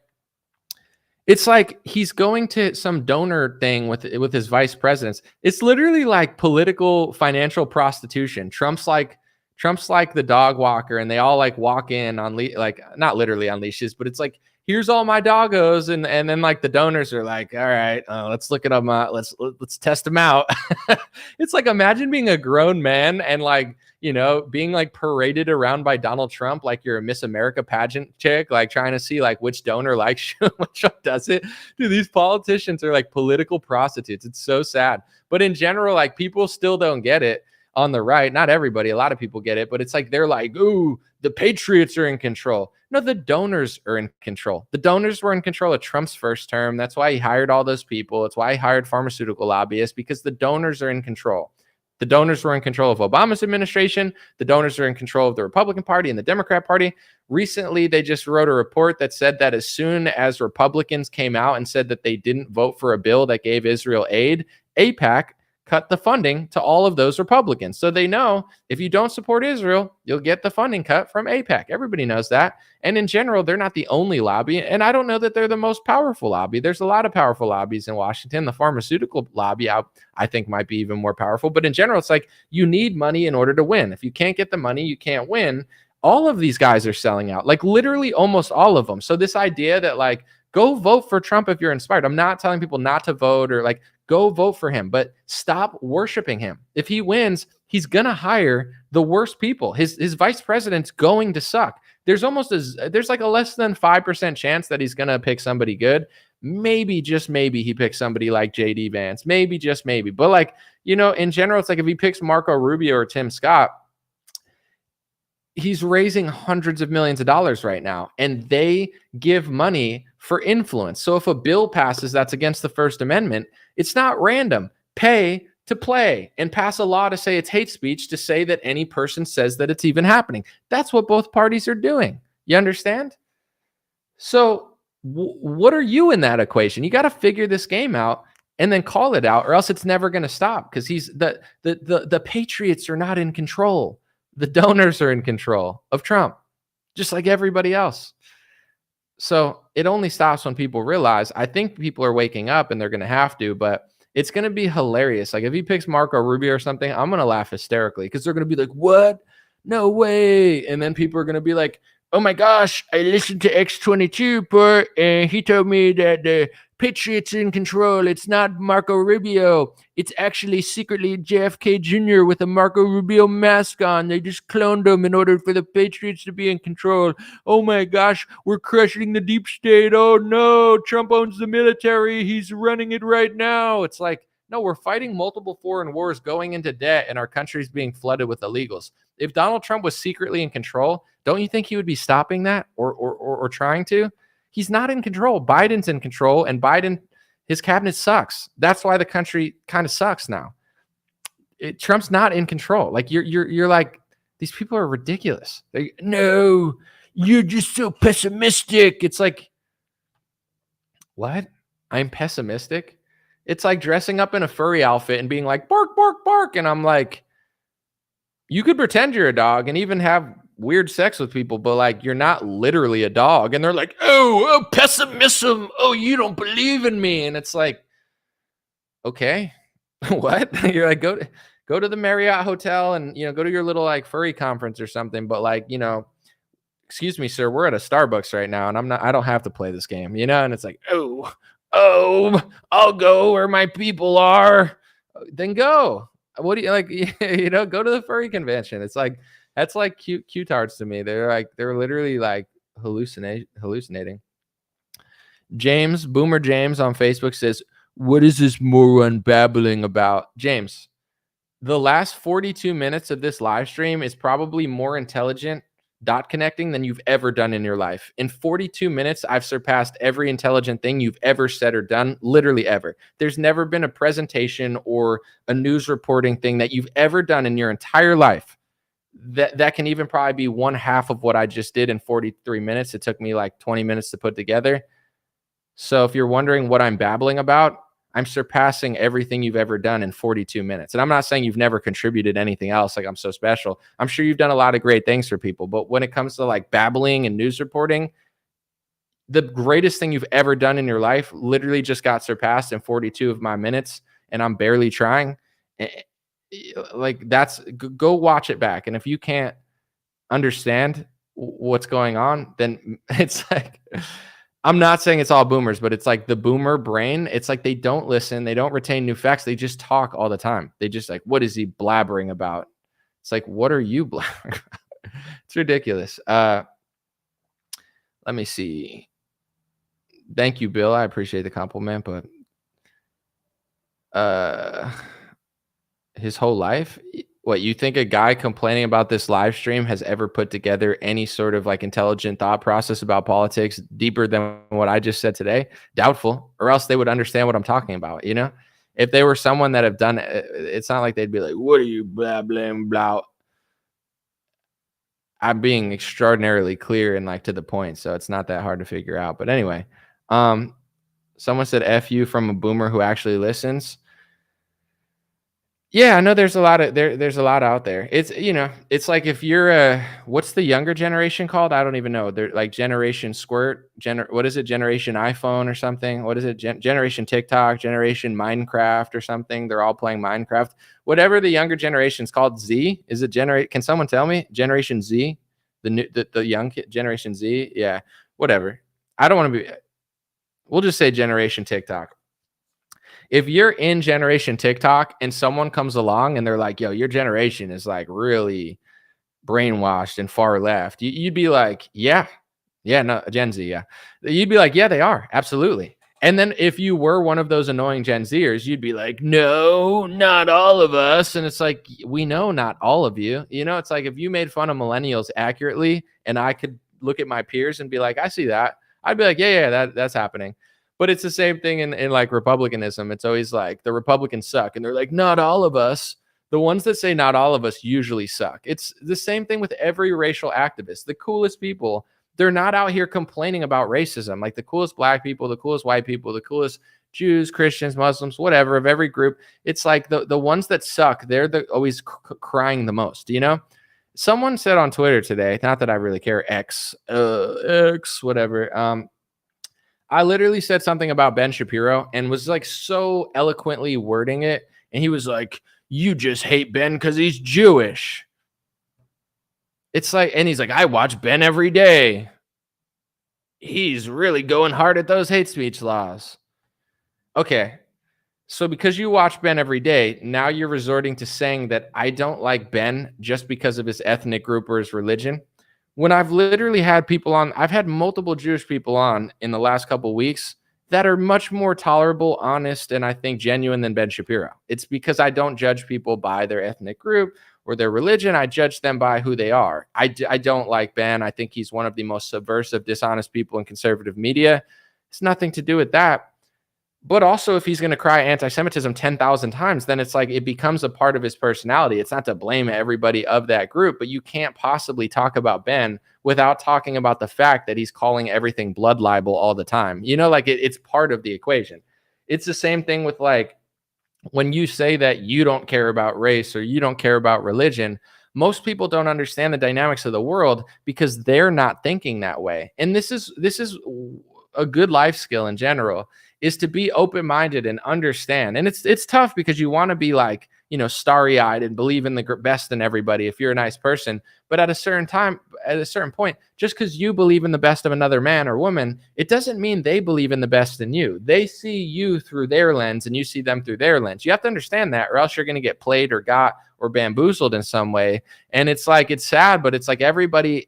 it's like he's going to some donor thing with his vice presidents. It's literally like political financial prostitution. Trump's like the dog walker, and they all like walk in on like not literally on leashes, but it's like, here's all my doggos, and then like the donors are like, all right, let's look at them, let's test them out. It's like, imagine being a grown man and like, you know, being like paraded around by Donald Trump like you're a Miss America pageant chick, like trying to see like which donor likes you, which one does it. Dude, these politicians are like political prostitutes. It's so sad. But in general, like people still don't get it on the right. Not everybody, a lot of people get it, but it's like they're like, ooh, the patriots are in control. No, the donors are in control. The donors were in control of Trump's first term. That's why he hired all those people. That's why he hired pharmaceutical lobbyists, because the donors are in control. The donors were in control of Obama's administration. The donors are in control of the Republican Party and the Democrat Party. Recently, they just wrote a report that said that as soon as Republicans came out and said that they didn't vote for a bill that gave Israel aid, AIPAC cut the funding to all of those Republicans. So they know if you don't support Israel, you'll get the funding cut from AIPAC. Everybody knows that. And in general, they're not the only lobby. And I don't know that they're the most powerful lobby. There's a lot of powerful lobbies in Washington. The pharmaceutical lobby, I think, might be even more powerful. But in general, it's like you need money in order to win. If you can't get the money, you can't win. All of these guys are selling out, like literally almost all of them. So this idea that like Go vote for Trump if you're inspired. I'm not telling people not to vote or like go vote for him, but stop worshiping him. If he wins, he's going to hire the worst people. His vice president's going to suck. There's like a less than 5% chance that he's going to pick somebody good. Maybe, just maybe, he picks somebody like JD Vance. Maybe, just maybe. But like, you know, in general, it's like if he picks Marco Rubio or Tim Scott, he's raising hundreds of millions of dollars right now, and they give money for influence. So if a bill passes that's against the First Amendment, it's not random. Pay to play and pass a law to say it's hate speech, to say that any person says that it's even happening. That's what both parties are doing. You understand? So what are you in that equation? You got to figure this game out and then call it out, or else it's never going to stop, because the Patriots are not in control. The donors are in control of Trump, just like everybody else. So it only stops when people realize. I think people are waking up, and they're going to have to, but it's going to be hilarious. Like if he picks Marco Rubio or something, I'm going to laugh hysterically, because they're going to be like, what? No way. And then people are going to be like, oh my gosh, I listened to X22 part, and he told me that the Patriots in control. It's not Marco Rubio. It's actually secretly JFK Jr. with a Marco Rubio mask on. They just cloned him in order for the Patriots to be in control. Oh my gosh, we're crushing the deep state. Oh no, Trump owns the military. He's running it right now. It's like, no, we're fighting multiple foreign wars, going into debt, and our country's being flooded with illegals. If Donald Trump was secretly in control, don't you think he would be stopping that or trying to? He's not in control. Biden's in control, and his cabinet sucks. That's why the country kind of sucks now. Trump's not in control. Like you're like, these people are ridiculous. No, you're just so pessimistic. It's like, what? I'm pessimistic? It's like dressing up in a furry outfit and being like, bark, bark, bark. And I'm like, you could pretend you're a dog and even have weird sex with people, but like, you're not literally a dog. And they're like, oh, pessimism. Oh, you don't believe in me. And it's like, okay, what? You're like, go to the Marriott hotel and, you know, go to your little like furry conference or something. But like, you know, excuse me, sir, we're at a Starbucks right now, and I don't have to play this game, you know? And it's like, oh, I'll go where my people are. Then go. What do you like? You know, go to the furry convention. It's like, that's like cute-tards to me. They're literally like hallucinating. Boomer James on Facebook says, what is this moron babbling about? James, the last 42 minutes of this live stream is probably more intelligent dot connecting than you've ever done in your life. In 42 minutes, I've surpassed every intelligent thing you've ever said or done, literally ever. There's never been a presentation or a news reporting thing that you've ever done in your entire life that can even probably be one half of what I just did in 43 minutes. It took me like 20 minutes to put together. So if you're wondering what I'm babbling about, I'm surpassing everything you've ever done in 42 minutes. And I'm not saying you've never contributed anything else, like I'm so special. I'm sure you've done a lot of great things for people. But when it comes to like babbling and news reporting, the greatest thing you've ever done in your life literally just got surpassed in 42 of my minutes, and I'm barely trying. Like, go watch it back. And if you can't understand what's going on, then it's like, I'm not saying it's all boomers, but it's like the boomer brain. It's like they don't listen. They don't retain new facts. They just talk all the time. They just like, what is he blabbering about? It's like, what are you blabbering about? It's ridiculous. Let me see. Thank you, Bill. I appreciate the compliment, but his whole life, what, you think a guy complaining about this live stream has ever put together any sort of like intelligent thought process about politics deeper than what I just said today? Doubtful, or else they would understand what I'm talking about. You know, if they were someone that have done it, it's not like they'd be like, what are you blah, blah, blah. I'm being extraordinarily clear and like to the point. So it's not that hard to figure out. But anyway, someone said F you from a boomer who actually listens. Yeah, I know there's a lot of there's a lot out there. It's, you know, it's like if you're what's the younger generation called? I don't even know. They're like Generation Squirt, what is it? Generation iPhone or something? What is it? Generation TikTok, Generation Minecraft or something. They're all playing Minecraft. Whatever the younger generation's called, Z. Is it can someone tell me? Generation Z? The young kid, Generation Z? Yeah, whatever. I don't want to be we'll just say Generation TikTok. If you're in Generation TikTok and someone comes along and they're like, yo, your generation is like really brainwashed and far left, you'd be like, yeah, no, Gen Z, yeah. You'd be like, yeah, they are, absolutely. And then if you were one of those annoying Gen Zers, you'd be like, no, not all of us. And it's like, we know not all of you. You know, it's like if you made fun of millennials accurately and I could look at my peers and be like, I see that, I'd be like, yeah, that's happening. But it's the same thing in like Republicanism. It's always like the Republicans suck. And they're like, not all of us. The ones that say not all of us usually suck. It's the same thing with every racial activist. The coolest people, they're not out here complaining about racism. Like the coolest black people, the coolest white people, the coolest Jews, Christians, Muslims, whatever, of every group. It's like the ones that suck, they're always crying the most, you know? Someone said on Twitter today, not that I really care, X, whatever. I literally said something about Ben Shapiro and was like so eloquently wording it. And he was like, you just hate Ben because he's Jewish. It's like, and he's like, I watch Ben every day. He's really going hard at those hate speech laws. Okay. So because you watch Ben every day, now you're resorting to saying that I don't like Ben just because of his ethnic group or his religion. When I've literally had people on, I've had multiple Jewish people on in the last couple of weeks that are much more tolerable, honest, and I think genuine than Ben Shapiro. It's because I don't judge people by their ethnic group or their religion. I judge them by who they are. I don't like Ben. I think he's one of the most subversive, dishonest people in conservative media. It's nothing to do with that. But also, if he's going to cry anti-Semitism 10,000 times, then it's like it becomes a part of his personality. It's not to blame everybody of that group, but you can't possibly talk about Ben without talking about the fact that he's calling everything blood libel all the time. You know, like it's part of the equation. It's the same thing with like when you say that you don't care about race or you don't care about religion. Most people don't understand the dynamics of the world because they're not thinking that way. And this is a good life skill in general, is to be open-minded and understand. And it's tough because you want to be like, you know, starry-eyed and believe in the best in everybody if you're a nice person. But at a certain time, at a certain point, just because you believe in the best of another man or woman, it doesn't mean they believe in the best in you. They see you through their lens and you see them through their lens. You have to understand that, or else you're going to get played or got or bamboozled in some way. And it's like, it's sad, but it's like everybody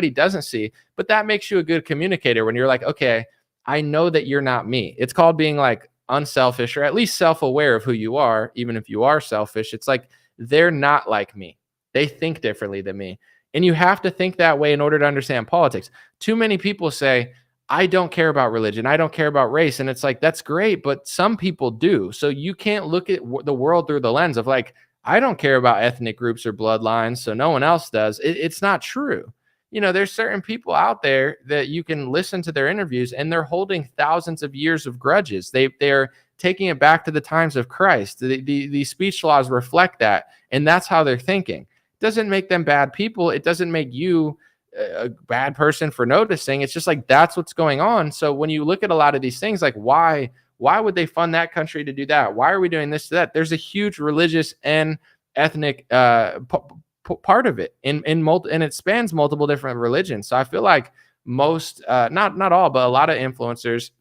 doesn't see. But that makes you a good communicator when you're like, okay, I know that you're not me. It's called being like unselfish, or at least self-aware of who you are, even if you are selfish. It's like, they're not like me. They think differently than me. And you have to think that way in order to understand politics. Too many people say, I don't care about religion. I don't care about race. And it's like, that's great, but some people do. So you can't look at the world through the lens of like, I don't care about ethnic groups or bloodlines, so no one else does. It's not true. You know, there's certain people out there that you can listen to their interviews and they're holding thousands of years of grudges. They're taking it back to the times of Christ. The speech laws reflect that. And that's how they're thinking. It doesn't make them bad people. It doesn't make you a bad person for noticing. It's just like, that's what's going on. So when you look at a lot of these things, like why would they fund that country to do that? Why are we doing this to that? There's a huge religious and ethnic part of it and it spans multiple different religions. So I feel like most not all, but a lot of influencers,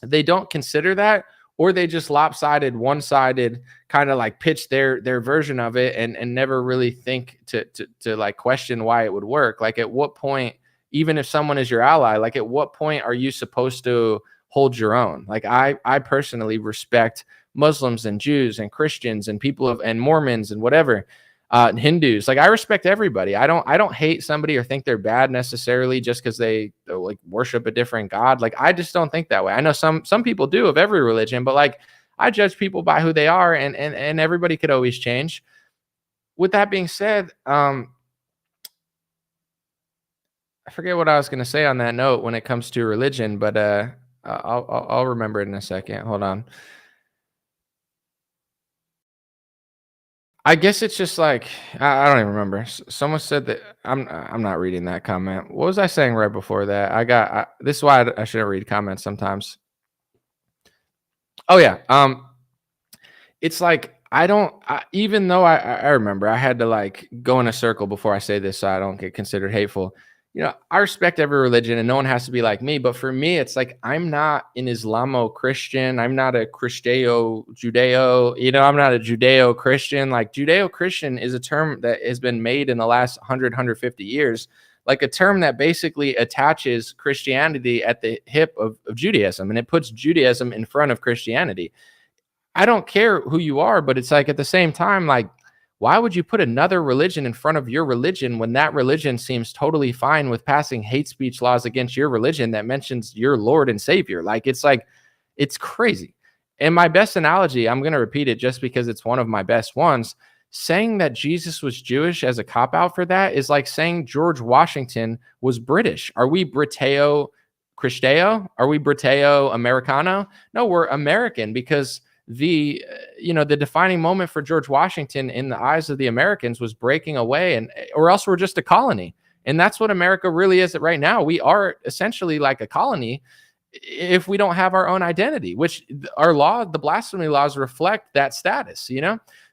they don't consider that, or they just lopsided, one-sided kind of like pitch their version of it and never really think to like question why it would work. Like at what point, even if someone is your ally, like at what point are you supposed to hold your own? Like I personally respect Muslims and Jews and Christians and people and Mormons and whatever. Hindus, like I respect everybody. I don't hate somebody or think they're bad necessarily just because they like worship a different God. Like I just don't think that way. I know some people do of every religion, but like I judge people by who they are, and everybody could always change. With that being said, I forget what I was going to say on that note when it comes to religion, but I'll remember it in a second. Hold on. I guess it's just like I don't even remember. Someone said that I'm not reading that comment. What was I saying right before that? This is why I shouldn't read comments sometimes. Oh yeah. It's like even though I remember I had to like go in a circle before I say this so I don't get considered hateful. I respect every religion and no one has to be like me. But for me, it's like, I'm not an Islamo-Christian. I'm not a Judeo, I'm not a Judeo-Christian. Like, Judeo-Christian is a term that has been made in the last 150 years, like a term that basically attaches Christianity at the hip of Judaism, and it puts Judaism in front of Christianity. I don't care who you are, but it's like, at the same time, like, why would you put another religion in front of your religion when that religion seems totally fine with passing hate speech laws against your religion that mentions your Lord and Savior? Like, it's crazy. And my best analogy, I'm going to repeat it just because it's one of my best ones. Saying that Jesus was Jewish as a cop out for that is like saying George Washington was British. Are we Briteo Cristeo? Are we Briteo Americano? No, we're American, because the defining moment for George Washington in the eyes of the Americans was breaking away, or else we're just a colony. And that's what America really is right now. We are essentially like a colony if we don't have our own identity, which the blasphemy laws reflect that status,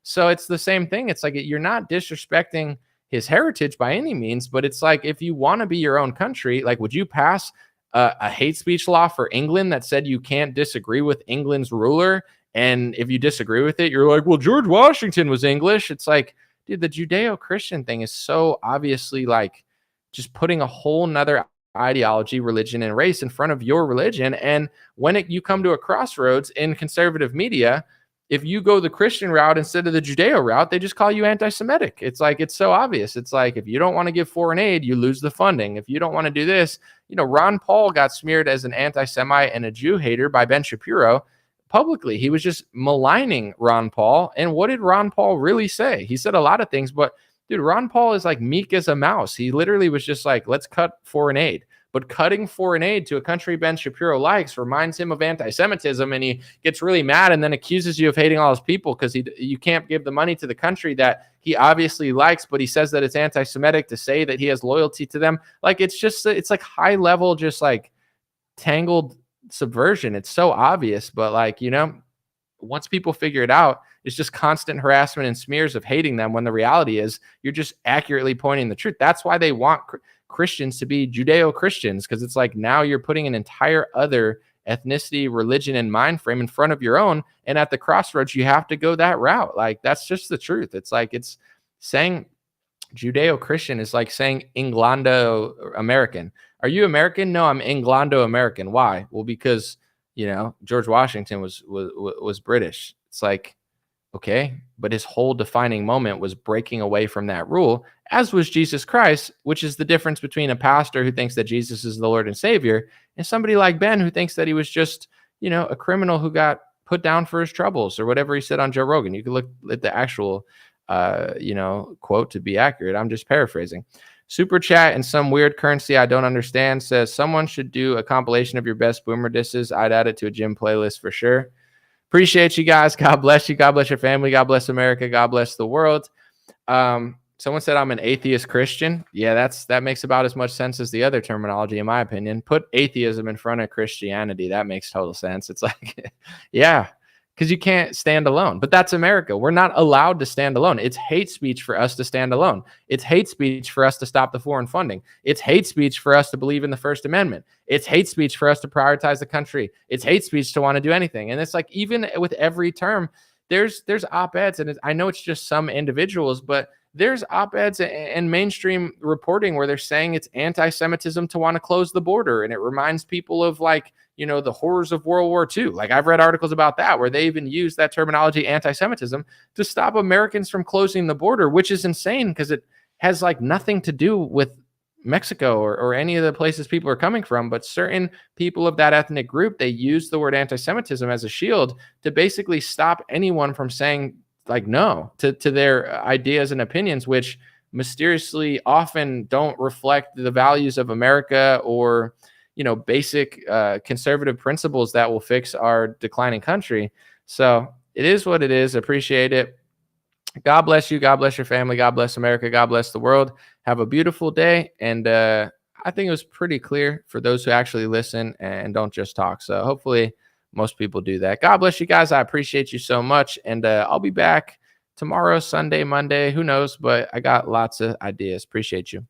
So it's the same thing. It's like, you're not disrespecting his heritage by any means, but it's like, if you want to be your own country, like, would you pass a hate speech law for England that said you can't disagree with England's ruler? And if you disagree with it, you're like, well, George Washington was English. It's like, dude, the Judeo-Christian thing is so obviously like just putting a whole nother ideology, religion, and race in front of your religion. And when you come to a crossroads in conservative media, if you go the Christian route instead of the Judeo route, they just call you anti-Semitic. It's like, it's so obvious. It's like, if you don't want to give foreign aid, you lose the funding. If you don't want to do this, Ron Paul got smeared as an anti-Semite and a Jew hater by Ben Shapiro. Publicly, he was just maligning Ron Paul. And what did Ron Paul really say? He said a lot of things, but dude, Ron Paul is like meek as a mouse. He literally was just like, let's cut foreign aid. But cutting foreign aid to a country Ben Shapiro likes reminds him of anti-Semitism, and he gets really mad and then accuses you of hating all his people because you can't give the money to the country that he obviously likes, but he says that it's anti-Semitic to say that he has loyalty to them. Like, it's like high level, just like tangled subversion. It's so obvious, but like, once people figure it out, it's just constant harassment and smears of hating them, when the reality is you're just accurately pointing the truth. That's why they want Christians to be Judeo-Christians, because it's like, now you're putting an entire other ethnicity, religion, and mind frame in front of your own, and at the crossroads you have to go that route. Like, that's just the truth. It's like, it's saying Judeo-Christian is like saying Englando-American. Are you American? No, I'm Englando-American. Why? Well, because George Washington was British. It's like, okay, but his whole defining moment was breaking away from that rule, as was Jesus Christ, which is the difference between a pastor who thinks that Jesus is the Lord and Savior and somebody like Ben who thinks that he was just, a criminal who got put down for his troubles, or whatever he said on Joe Rogan. You can look at the actual, quote to be accurate. I'm just paraphrasing. Super chat in some weird currency I don't understand says, someone should do a compilation of your best boomer disses. I'd add it to a gym playlist for sure. Appreciate you guys. God bless you. God bless your family. God bless America. God bless the world. Someone said I'm an atheist Christian. Yeah, that makes about as much sense as the other terminology, in my opinion. Put atheism in front of Christianity. That makes total sense. It's like, yeah, because you can't stand alone. But that's America. We're not allowed to stand alone. It's hate speech for us to stand alone. It's hate speech for us to stop the foreign funding. It's hate speech for us to believe in the First Amendment. It's hate speech for us to prioritize the country. It's hate speech to want to do anything. And it's like, even with every term, there's op-eds, and I know it's just some individuals, but there's op-eds and mainstream reporting where they're saying it's anti-Semitism to want to close the border. And it reminds people of, like, the horrors of World War II. Like, I've read articles about that where they even use that terminology, anti-Semitism, to stop Americans from closing the border, which is insane because it has like nothing to do with Mexico or any of the places people are coming from. But certain people of that ethnic group, they use the word anti-Semitism as a shield to basically stop anyone from saying like no to their ideas and opinions, which mysteriously often don't reflect the values of America or basic conservative principles that will fix our declining country. So it is what it is. Appreciate it. God bless you. God bless your family. God bless America. God bless the world. Have a beautiful day. And I think it was pretty clear for those who actually listen and don't just talk. So hopefully most people do that. God bless you guys. I appreciate you so much. And I'll be back tomorrow, Sunday, Monday, who knows, but I got lots of ideas. Appreciate you.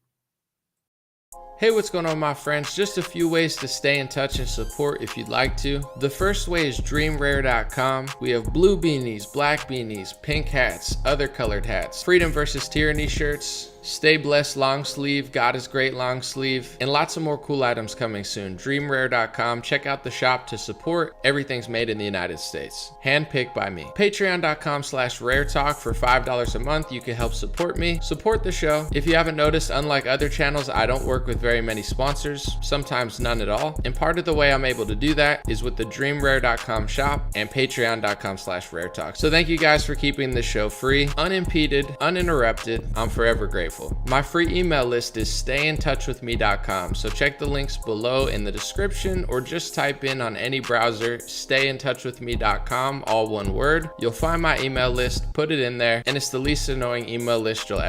Hey, what's going on, my friends? Just a few ways to stay in touch and support if you'd like to. The first way is dreamrare.com. We have blue beanies, black beanies, pink hats, other colored hats, freedom versus tyranny shirts, Stay Blessed long sleeve, God is Great long sleeve, and lots of more cool items coming soon. Dreamrare.com. Check out the shop to support. Everything's made in the United States. Handpicked by me. Patreon.com/raretalk for $5 a month. You can help support me, support the show. If you haven't noticed, unlike other channels, I don't work with very many sponsors, sometimes none at all. And part of the way I'm able to do that is with the dreamrare.com shop and patreon.com/raretalk. So thank you guys for keeping this show free, unimpeded, uninterrupted. I'm forever grateful. My free email list is stayintouchwithme.com, so check the links below in the description or just type in on any browser stayintouchwithme.com, all one word. You'll find my email list, put it in there, and it's the least annoying email list you'll